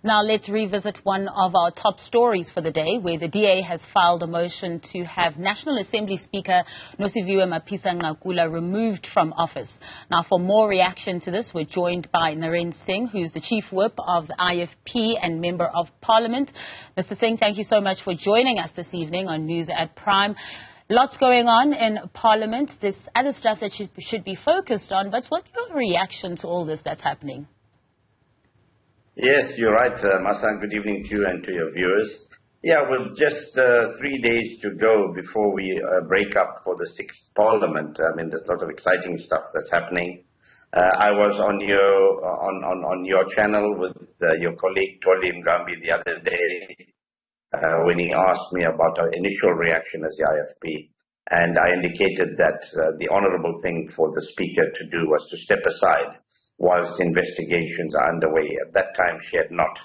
Now let's revisit one of our top stories for the day, where the DA has filed a motion to have National Assembly Speaker Nosiviwe Mapisa-Nqakula removed from office. Now, for more reaction to this, we're joined by Narend Singh, who's the Chief Whip of the IFP and Member of Parliament. Mr. Singh, thank you so much for joining us this evening on News at Prime. Lots going on in Parliament. There's other stuff that should be focused on, but what's your reaction to all this that's happening? Yes, you're right, Masa. Good evening to you and to your viewers. Yeah, with just 3 days to go before we break up for the 6th Parliament, I mean, there's a lot of exciting stuff that's happening. I was on your channel with your colleague Toli Mgambi the other day when he asked me about our initial reaction as the IFP, and I indicated that the honourable thing for the Speaker to do was to step aside whilst investigations are underway. At that time, she had not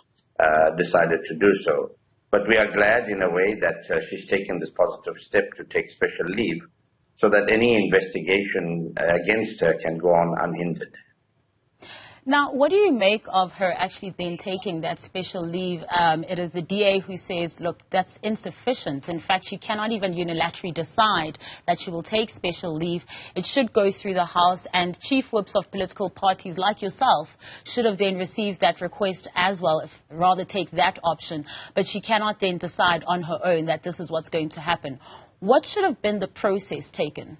decided to do so. But we are glad, in a way, that she's taken this positive step to take special leave so that any investigation against her can go on unhindered. Now, what do you make of her actually then taking that special leave? It is the DA who says, look, that's insufficient. In fact, she cannot even unilaterally decide that she will take special leave. It should go through the House, and chief whips of political parties like yourself should have then received that request as well, if rather take that option. But she cannot then decide on her own that this is what's going to happen. What should have been the process taken?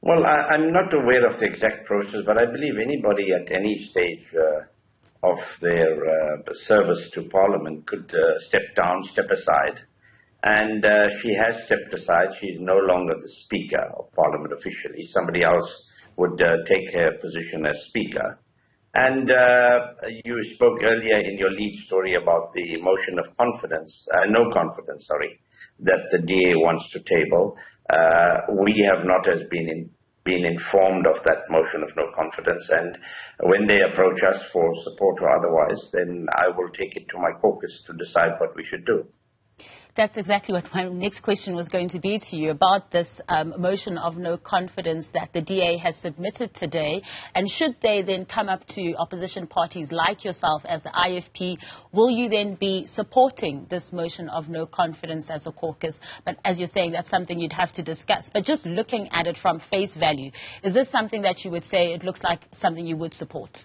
Well, I'm not aware of the exact process, but I believe anybody at any stage of their service to Parliament could step down, step aside. And she has stepped aside. She is no longer the Speaker of Parliament officially. Somebody else would take her position as Speaker. And you spoke earlier in your lead story about the motion of confidence, no confidence, that the DA wants to table. We have not as been informed of that motion of no confidence, and when they approach us for support or otherwise, then I will take it to my caucus to decide what we should do. That's exactly what my next question was going to be to you about this motion of no confidence that the DA has submitted today. And should they then come up to opposition parties like yourself as the IFP, will you then be supporting this motion of no confidence as a caucus? But as you're saying, that's something you'd have to discuss. But just looking at it from face value, is this something that you would say it looks like something you would support?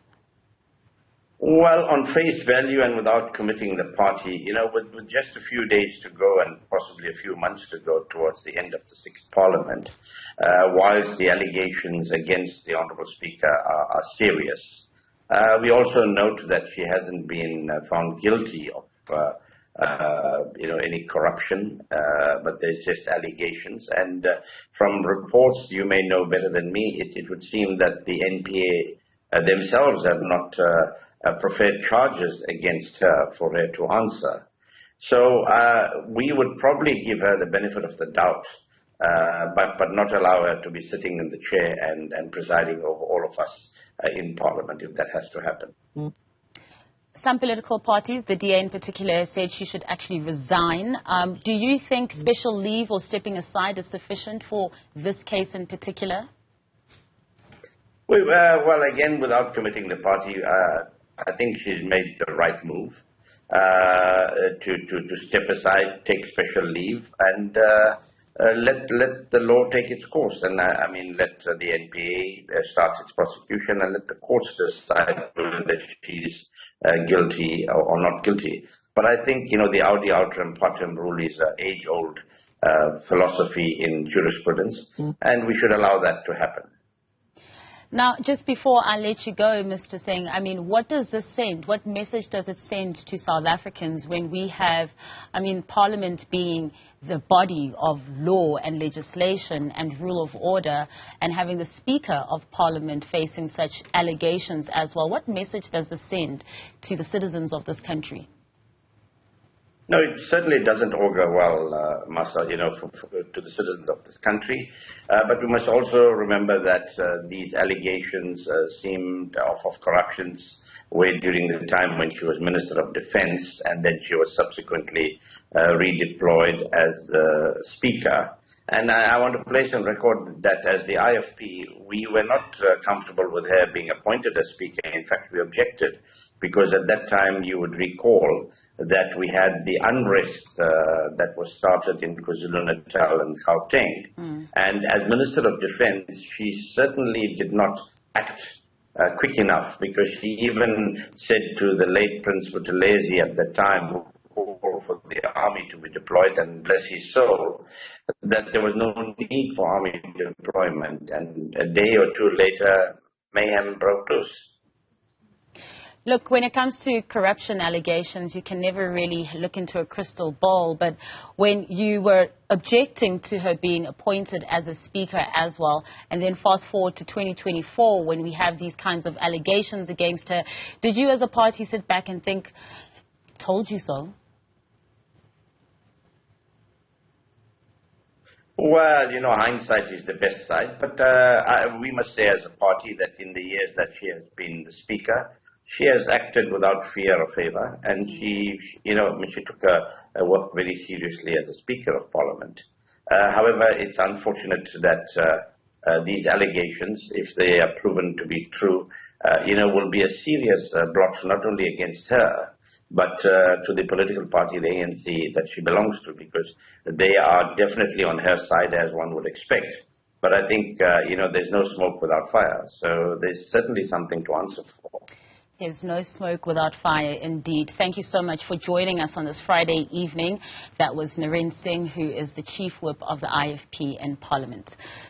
Well, on face value and without committing the party, with just a few days to go and possibly a few months to go towards the end of the 6th Parliament, whilst the allegations against the Honourable Speaker are serious, we also note that she hasn't been found guilty of any corruption, but there's just allegations. And from reports you may know better than me, it would seem that the NPA themselves have not preferred charges against her for her to answer. So we would probably give her the benefit of the doubt, but not allow her to be sitting in the chair and presiding over all of us in Parliament if that has to happen. Some political parties, the DA in particular, said she should actually resign. Do you think special leave or stepping aside is sufficient for this case in particular? Well, again, without committing the party, I think she's made the right move to step aside, take special leave, and let the law take its course. And let the NPA start its prosecution and let the courts decide whether she's guilty or not guilty. But I think, the Audi Alteram Partem rule is an age-old philosophy in jurisprudence, and we should allow that to happen. Now, just before I let you go, Mr. Singh, what does this send? What message does it send to South Africans when we have, Parliament being the body of law and legislation and rule of order, and having the Speaker of Parliament facing such allegations as well? What message does this send to the citizens of this country? No, it certainly doesn't augur well, Masa, to the citizens of this country. But we must also remember that these allegations seemed of corruptions were during the time when she was Minister of Defence, and then she was subsequently redeployed as the Speaker. And I want to place on record that as the IFP, we were not comfortable with her being appointed as Speaker. In fact, we objected because at that time, you would recall that we had the unrest that was started in KwaZulu-Natal and Gauteng. And as Minister of Defence, she certainly did not act quick enough, because she even said to the late Prince Buthelezi at the time, who called for the army to be deployed, and bless his soul, that there was no need for army deployment. And a day or two later, mayhem broke loose. Look, when it comes to corruption allegations, you can never really look into a crystal ball. But when you were objecting to her being appointed as a speaker as well, and then fast forward to 2024, when we have these kinds of allegations against her, did you as a party sit back and think, told you so? Well, you know, hindsight is the best side. But we must say as a party that in the years that she has been the speaker, she has acted without fear or favor, and she took her work very seriously as a Speaker of Parliament. However, it's unfortunate that these allegations, if they are proven to be true, will be a serious blot not only against her, but to the political party, the ANC, that she belongs to, because they are definitely on her side, as one would expect. But I think, there's no smoke without fire, so there's certainly something to answer for. There's no smoke without fire, indeed. Thank you so much for joining us on this Friday evening. That was Narend Singh, who is the Chief Whip of the IFP in Parliament.